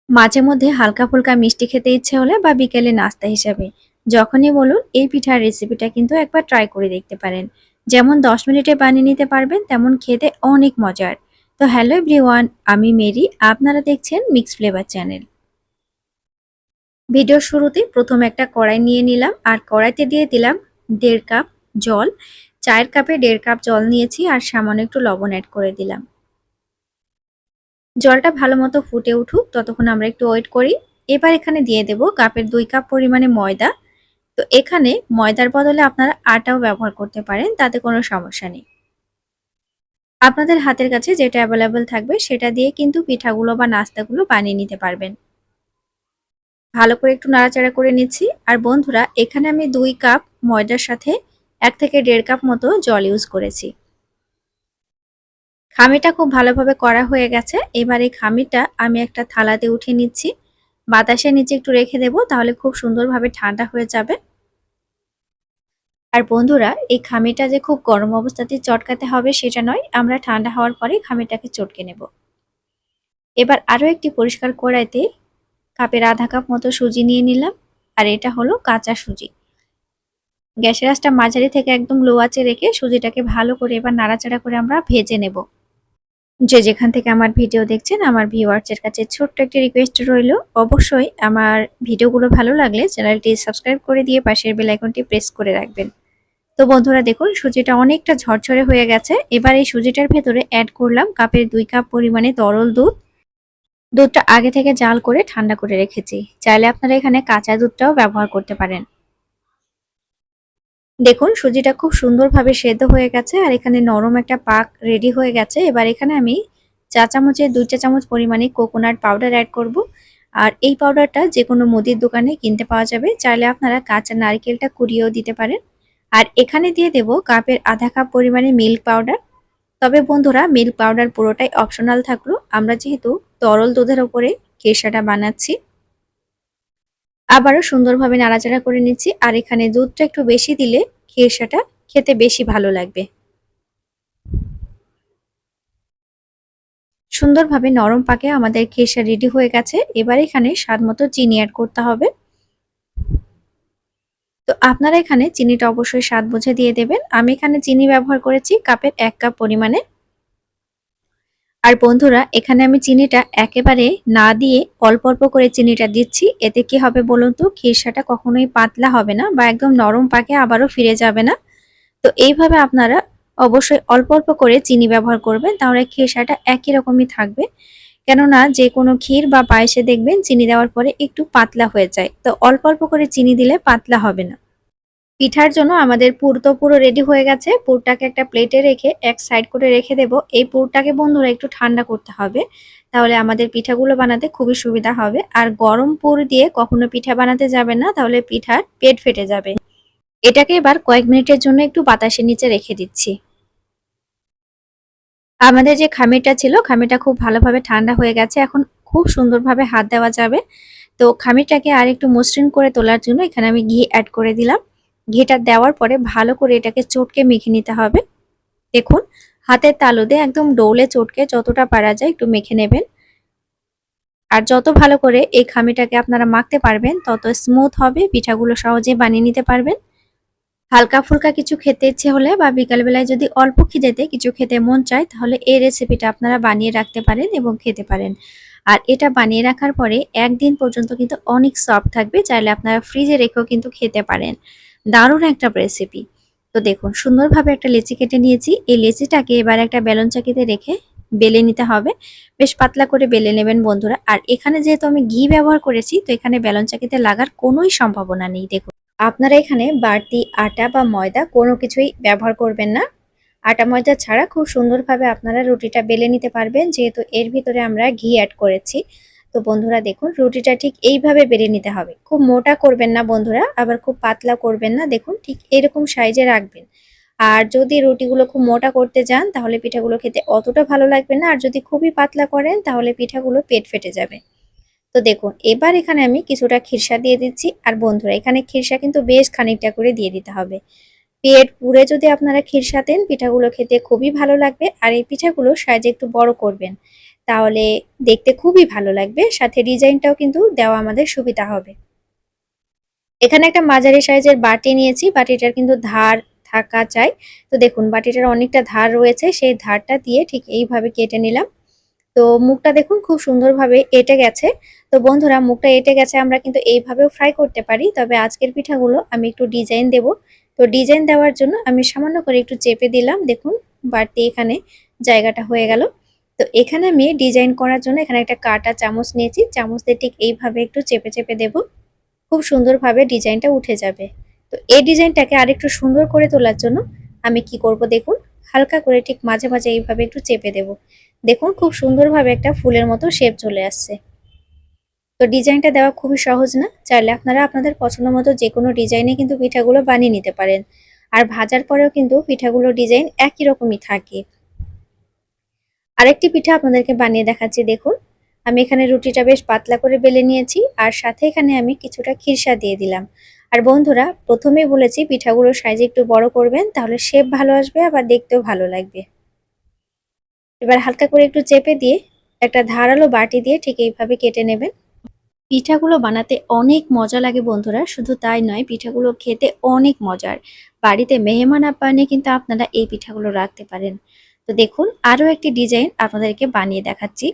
মাঝে মধ্যে হালকা ফুলকা মিষ্টি খেতে ইচ্ছে হলে বা বিকেলে নাস্তা হিসাবে যখনই বলুন এই পিঠার রেসিপিটা কিন্তু একবার ট্রাই করে দেখতে পারেন। যেমন 10 মিনিটে বানিয়ে নিতে পারবেন তেমন খেতে অনেক মজার। তো হ্যালো এভরিওয়ান, আমি মেরি, আপনারা দেখছেন মিক্স ফ্লেভার চ্যানেল। ভিডিওর শুরুতে প্রথমে একটা কড়াই নিয়ে নিলাম আর কড়াইতে দিয়ে দিলাম 1.5 কাপ জল। চায়ের কাপে 1.5 কাপ জল নিয়েছি আর সামান্য একটু লবণ অ্যাড করে দিলাম। জলটা ভালো মতো ফুটে উঠুক ততক্ষণ আমরা একটু ওয়েট করি। এবার এখানে দিয়ে দেব কাপের 2 কাপ পরিমাণে ময়দা। তো এখানে ময়দার বদলে আপনারা আটাও ব্যবহার করতে পারেন, তাতে কোনো সমস্যা নেই। আপনাদের হাতের কাছে যেটা অ্যাভেলেবল থাকবে সেটা দিয়ে কিন্তু পিঠাগুলো বা নাস্তাগুলো বানিয়ে নিতে পারবেন। ভালো করে একটু নাড়াচাড়া করে নিচ্ছি। আর বন্ধুরা, এখানে আমি 2 কাপ ময়দার সাথে 1 থেকে 1.5 কাপ মতো জল ইউজ করেছি। খামিটা খুব ভালোভাবে করা হয়ে গেছে। এবার এই খামিটা আমি একটা থালাতে উঠিয়ে নিচ্ছি। বাতাসের নিচে একটু রেখে দেব, তাহলে খুব সুন্দরভাবে ঠান্ডা হয়ে যাবে। আর বন্ধুরা, এই খামিটা যে খুব গরম অবস্থাতেই চটকাতে হবে সেটা নয়, আমরা ঠান্ডা হওয়ার পরে খামিটাকে চটকে নেব। এবার আরও একটি পরিষ্কার কড়াইতে কাপের আধা কাপ মতো সুজি নিয়ে নিলাম। আর এটা হলো কাঁচা সুজি। গ্যাসের আঁচটা মাঝারি থেকে একদম লো আঁচে রেখে সুজিটাকে ভালো করে এবার নাড়াচাড়া করে আমরা ভেজে নেব। যে যেখান থেকে আমার ভিডিও দেখছেন, আমার ভিউয়ার্সের কাছে ছোট্ট একটি রিকোয়েস্ট রইল, অবশ্যই আমার ভিডিওগুলো ভালো লাগলে চ্যানেলটি সাবস্ক্রাইব করে দিয়ে পাশের বেল আইকনটি প্রেস করে রাখবেন। তো বন্ধুরা দেখুন, সুজিটা অনেকটা ঝরঝরে হয়ে গেছে। এবার এই সুজিটার ভেতরে অ্যাড করলাম কাপের 2 কাপ পরিমাণে তরল দুধ। দুধটা আগে থেকে জাল করে ঠান্ডা করে রেখেছি। চাইলে আপনারা এখানে কাঁচা দুধটাও ব্যবহার করতে পারেন। দেখুন, সুজিটা খুব সুন্দরভাবে সেদ্ধ হয়ে গেছে আর এখানে নরম একটা পাক রেডি হয়ে গেছে। এবার এখানে আমি চা চামচের 2 চা চামচ পরিমাণে কোকোনাট পাউডার অ্যাড করব। আর এই পাউডারটা যে কোনো মুদির দোকানে কিনতে পাওয়া যাবে। চাইলে আপনারা কাঁচা নারকেলটা কুড়িয়েও দিতে পারেন। আর এখানে দিয়ে দেব কাপের আধা কাপ পরিমাণে মিল্ক পাউডার। তবে বন্ধুরা, মিল্ক পাউডার পুরোটাই অপশনাল থাকলো, আমরা যেহেতু তরল দুধের ওপরে কেশাটা বানাচ্ছি। আবারও সুন্দরভাবে নাড়াচাড়া করে নিচ্ছি। আর এখানে দুধটা একটু বেশি দিলে খেরসাটা খেতে বেশি ভালো লাগবে। সুন্দরভাবে নরম পাকে আমাদের খেরসা রেডি হয়ে গেছে। এবার এখানে স্বাদ মতো চিনি অ্যাড করতে হবে। তো আপনারা এখানে চিনিটা অবশ্যই স্বাদ বুঝে দিয়ে দেবেন। আমি এখানে চিনি ব্যবহার করেছি কাপের 1 কাপ পরিমাণে। আর বন্ধুরা, এখানে আমি চিনিটা একেবারে না দিয়ে অল্প অল্প করে চিনিটা দিচ্ছি। এতে কি হবে বলুন তো, খেরসাটা কখনোই পাতলা হবে না বা একদম নরম পাকে আবারও ফিরে যাবে না। তো এইভাবে আপনারা অবশ্যই অল্প অল্প করে চিনি ব্যবহার করবেন, তাহলে খেসাটা একই রকমই থাকবে। কেননা যে কোনো ক্ষীর বা পায়েসে দেখবেন চিনি দেওয়ার পরে একটু পাতলা হয়ে যায়, তো অল্প অল্প করে চিনি দিলে পাতলা হবে না। পিঠার জন্য আমাদের পুর তো পুরো রেডি হয়ে গেছে। পুরটাকে একটা প্লেটে রেখে এক সাইড করে রেখে দেব। এই পুরটাকে বন্ধুরা একটু ঠান্ডা করতে হবে, তাহলে আমাদের পিঠাগুলো বানাতে খুবই সুবিধা হবে। আর গরম পুর দিয়ে কখনো পিঠা বানাতে যাবেন না, তাহলে পিঠার পেট ফেটে যাবে। এটাকে এবার কয়েক মিনিটের জন্য একটু বাতাসের নিচে রেখে দিচ্ছি। আমাদের যে খামিরটা ছিল, খামিরটা খুব ভালোভাবে ঠান্ডা হয়ে গেছে। এখন খুব সুন্দরভাবে হাত দেওয়া যাবে। তো খামিরটাকে আর একটু মসৃণ করে তোলার জন্য এখানে আমি ঘি অ্যাড করে দিলাম। ঘিটা দেওয়ার পরে ভালো করে এটাকে চটকে মেখে নিতে হবে। দেখুন, হাতের তালু দিয়ে একদম ডোলে চটকে যতটা পারা যায় একটু মেখে নেবেন। আর যত ভালো করে এই খামিটাকে আপনারা মাখতে পারবেন তত স্মুথ হবে, পিঠাগুলো সহজে বানিয়ে নিতে পারবেন। হালকা ফুলকা কিছু খেতে ইচ্ছে হলে বা বিকালবেলায় যদি অল্প খিদেতে কিছু খেতে মন চায়, তাহলে এই রেসিপিটা আপনারা বানিয়ে রাখতে পারেন এবং খেতে পারেন। আর এটা বানিয়ে রাখার পরে একদিন পর্যন্ত কিন্তু অনেক সফট থাকবে, চাইলে আপনারা ফ্রিজে রেখেও কিন্তু খেতে পারেন। দারুণ একটা রেসিপি। তো দেখুন, সুন্দরভাবে একটা লেচি কেটে নিয়েছি। এই লেচিটাকে এবার একটা বেলন চাকিতে রেখে বেলে নিতে হবে। বেশ পাতলা করে বেলে নেবেন বন্ধুরা। আর এখানে যেহেতু আমি ঘি ব্যবহার করেছি, তো এখানে বেলন চাকিতে লাগার কোনোই সম্ভাবনা নেই। দেখুন, আপনারা এখানে বাড়তি আটা বা ময়দা কোনো কিছুই ব্যবহার করবেন না। আটা ময়দা ছাড়া খুব সুন্দরভাবে আপনারা রুটিটা বেলে নিতে পারবেন, যেহেতু এর ভিতরে আমরা ঘি অ্যাড করেছি। তো বন্ধুরা দেখুন, রুটিটা ঠিক এইভাবে বেলে নিতে হবে। খুব মোটা করবেন না বন্ধুরা, আবার খুব পাতলা করবেন না। দেখুন, ঠিক এরকম সাইজে রাখবেন। আর যদি রুটিগুলো খুব মোটা করতে যান, তাহলে পিঠাগুলো খেতে অতটা ভালো লাগবে না। আর যদি খুবই পাতলা করেন, তাহলে পিঠাগুলো পেট ফেটে যাবে। তো দেখুন, এবার এখানে আমি কিছুটা খিরসা দিয়ে দিচ্ছি। আর বন্ধুরা, এখানে খিরসা কিন্তু বেশ খানিকটা করে দিয়ে দিতে হবে। পেট পুরে যদি আপনারা খিরসা দেন, পিঠাগুলো খেতে খুবই ভালো লাগবে। আর এই পিঠাগুলো সাইজে একটু বড় করবেন, তাহলে দেখতে খুবই ভালো লাগবে, সাথে ডিজাইনটাও কিন্তু দেওয়া আমাদের সুবিধা হবে। এখানে একটা মাঝারি সাইজের বাটি নিয়েছি, বাটিটার কিন্তু ধার থাকা চাই। তো দেখুন বাটিটার অনেকটা ধার রয়েছে, সেই ধারটা দিয়ে ঠিক এইভাবে কেটে নিলাম। তো মুখটা দেখুন খুব সুন্দরভাবে এঁটে গেছে। তো বন্ধুরা মুখটা এঁটে গেছে, আমরা কিন্তু এইভাবেও ফ্রাই করতে পারি, তবে আজকের পিঠাগুলো আমি একটু ডিজাইন দেব। তো ডিজাইন দেওয়ার জন্য আমি সামান্য করে একটু চেপে দিলাম, দেখুন বাড়তি এখানে জায়গাটা হয়ে গেল। তো এখানে আমি ডিজাইন করার জন্য এখানে একটা কাঁটা চামচ নিয়েছি, চামচ দিয়ে ঠিক এইভাবে একটু চেপে চেপে দেব, খুব সুন্দরভাবে ডিজাইনটা উঠে যাবে। তো এই ডিজাইনটাকে আরেকটু সুন্দর করে তোলার জন্য আমি কি করব দেখুন, হালকা করে ঠিক মাঝে মাঝে এইভাবে একটু চেপে দেব। দেখুন খুব সুন্দরভাবে একটা ফুলের মতো শেপ চলে আসছে। তো ডিজাইনটা দেওয়া খুবই সহজ না? চাইলে আপনারা আপনাদের পছন্দ মতো যে কোনো ডিজাইনে কিন্তু পিঠাগুলো বানিয়ে নিতে পারেন। আর ভাজার পরেও কিন্তু পিঠাগুলোর ডিজাইন একই রকমই থাকে। আরেকটি পিঠা আপনাদেরকে বানিয়ে দেখাচ্ছি, দেখুন আমি এখানে রুটিটা বেশ পাতলা করে বেলে নিয়েছি, আর সাথে এখানে আমি কিছুটা খিরসা দিয়ে দিলাম। আর বন্ধুরা প্রথমেই বলেছি পিঠাগুলোর সাইজ একটু বড় করবেন, তাহলে শেপ ভালো আসবে, আবার দেখতেও ভালো লাগবে। এবার হালকা করে একটু চেপে দিয়ে একটা ধারালো বাটি দিয়ে ঠিক এইভাবে কেটে নেবেন। পিঠাগুলো বানাতে অনেক মজা লাগে বন্ধুরা, শুধু তাই নয় পিঠাগুলো খেতে অনেক মজার। বাড়িতে মেহমান আপ্যায়নে কিন্তু আপনারা এই পিঠাগুলো রাখতে পারেন। তো দেখুন আরও একটি ডিজাইন আপনাদেরকে বানিয়ে দেখাচ্ছি।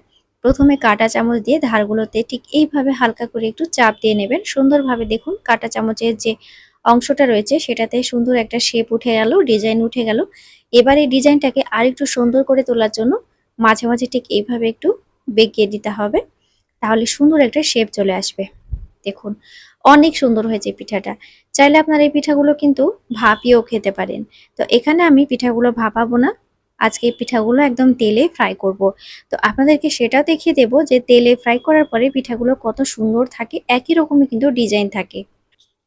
প্রথমে কাঁটা চামচ দিয়ে ধারগুলোতে ঠিক এইভাবে হালকা করে একটু চাপ দিয়ে নেবেন সুন্দরভাবে। দেখুন কাঁটা চামচের যে অংশটা রয়েছে সেটাতে সুন্দর একটা শেপ উঠে গেল, ডিজাইন উঠে গেল। এবার এই ডিজাইনটাকে আরেকটু সুন্দর করে তোলার জন্য মাঝে মাঝে ঠিক এইভাবে একটু বেঁকিয়ে দিতে হবে, তাহলে সুন্দর একটা শেপ চলে আসবে। দেখুন অনেক সুন্দর হয়েছে পিঠাটা। চাইলে আপনারা এই পিঠাগুলো কিন্তু ভাপিয়েও খেতে পারেন। তো এখানে আমি পিঠাগুলো ভাপাবো না, আজকে এই পিঠাগুলো একদম তেলে ফ্রাই করব। তো আপনাদেরকে সেটাও দেখিয়ে দেব যে তেলে ফ্রাই করার পরে পিঠাগুলো কত সুন্দর থাকে, একই রকমই কিন্তু ডিজাইন থাকে।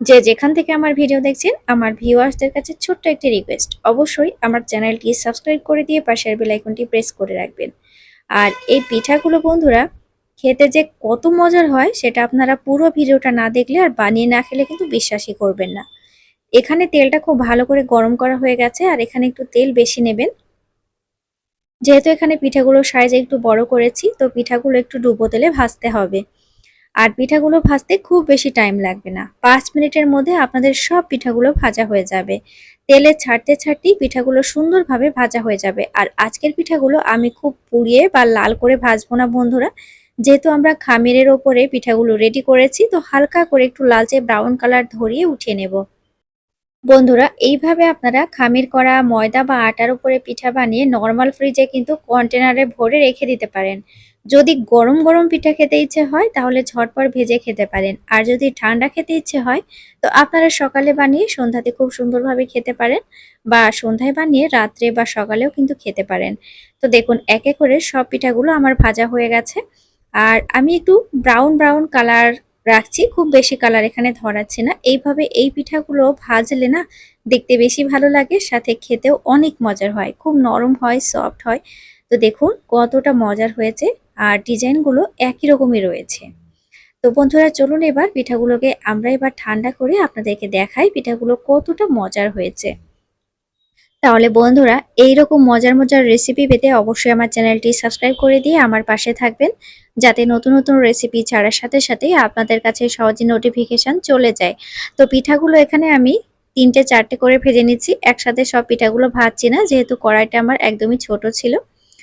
যে যেখান থেকে আমার ভিডিও দেখছেন আমার ভিউয়ার্সদের কাছে ছোট্ট একটি রিকোয়েস্ট, অবশ্যই আমার চ্যানেলটি সাবস্ক্রাইব করে দিয়ে পাশের বেল আইকনটি প্রেস করে রাখবেন। আর এই পিঠাগুলো বন্ধুরা খেতে যে কত মজার হয় সেটা আপনারা পুরো ভিডিওটা না দেখলে আর বানিয়ে না খেলে কিন্তু বিশ্বাসই করবেন না। এখানে তেলটা খুব ভালো করে গরম করা হয়ে গেছে, আর এখানে একটু তেল বেশি নেবেন। যেহেতু এখানে পিঠাগুলোর সাইজ একটু বড় করেছি, তো পিঠাগুলো একটু ডুবো তেলে ভাজতে হবে। আর পিঠাগুলো ভাজতে খুব বেশি টাইম লাগবে না, 5 মিনিটের মধ্যে আপনাদের সব পিঠাগুলো ভাজা হয়ে যাবে। তেলে ছাড়তে ছাড়তেই পিঠাগুলো সুন্দরভাবে ভাজা হয়ে যাবে। আর আজকের পিঠাগুলো আমি খুব পুড়িয়ে বা লাল করে ভাজবো না বন্ধুরা, যেহেতু আমরা খামিরের ওপরে পিঠাগুলো রেডি করেছি, তো হালকা করে একটু লালচে ব্রাউন কালার ধরিয়ে উঠিয়ে নেব। বন্ধুরা এইভাবে আপনারা খামির করা ময়দা বা আটার উপরে পিঠা বানিয়ে নর্মাল ফ্রিজে কিন্তু কন্টেনারে ভরে রেখে দিতে পারেন। যদি গরম গরম পিঠা খেতে ইচ্ছে হয় তাহলে ঝটপট ভেজে খেতে পারেন, আর যদি ঠান্ডা খেতে ইচ্ছে হয় তো আপনারা সকালে বানিয়ে সন্ধ্যাতে খুব সুন্দরভাবে খেতে পারেন, বা সন্ধ্যায় বানিয়ে রাত্রে বা সকালেও কিন্তু খেতে পারেন। তো দেখুন একে করে সব পিঠাগুলো আমার ভাজা হয়ে গেছে। আর আমি একটু ব্রাউন ব্রাউন কালার রাখছি, খুব বেশি কালার এখানে ধরাচ্ছি না। এইভাবে এই পিঠাগুলো ভাজলে না দেখতে বেশি ভালো লাগে, সাথে খেতেও অনেক মজার হয়, খুব নরম হয়, সফট হয়। তো দেখুন কতটা মজার হয়েছে, আর ডিজাইনগুলো একই রকমই রয়েছে। তো বন্ধুরা চলুন এবার পিঠাগুলোকে আমরা এবার ঠান্ডা করে আপনাদেরকে দেখাই পিঠাগুলো কতটা মজার হয়েছে। তাহলে বন্ধুরা এইরকম মজার মজার রেসিপি পেতে অবশ্যই আমার চ্যানেলটি সাবস্ক্রাইব করে দিয়ে আমার পাশে থাকবেন, যাতে নতুন নতুন রেসিপি ছাড়ার সাথে সাথেই আপনাদের কাছে সহজে নোটিফিকেশন চলে যায়। তো পিঠাগুলো এখানে আমি 3টে 4টে করে ভেজে নিচ্ছি, একসাথে সব পিঠাগুলো ভাজছি না, যেহেতু কড়াইটা আমার একদমই ছোট ছিল।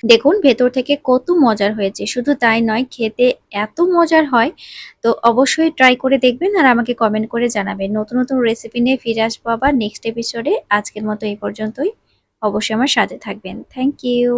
দেখুন ভেতর থেকে কত মজার হয়েছে, শুধু তাই নয় খেতে এত মজার হয়। তো অবশ্যই ট্রাই করে দেখবেন আর আমাকে কমেন্ট করে জানাবেন। নতুন নতুন রেসিপি নিয়ে ফিরে আসবো আবার নেক্সট এপিসোডে। আজকের মতো এই পর্যন্তই, অবশ্যই আমার সাথে থাকবেন। Thank you.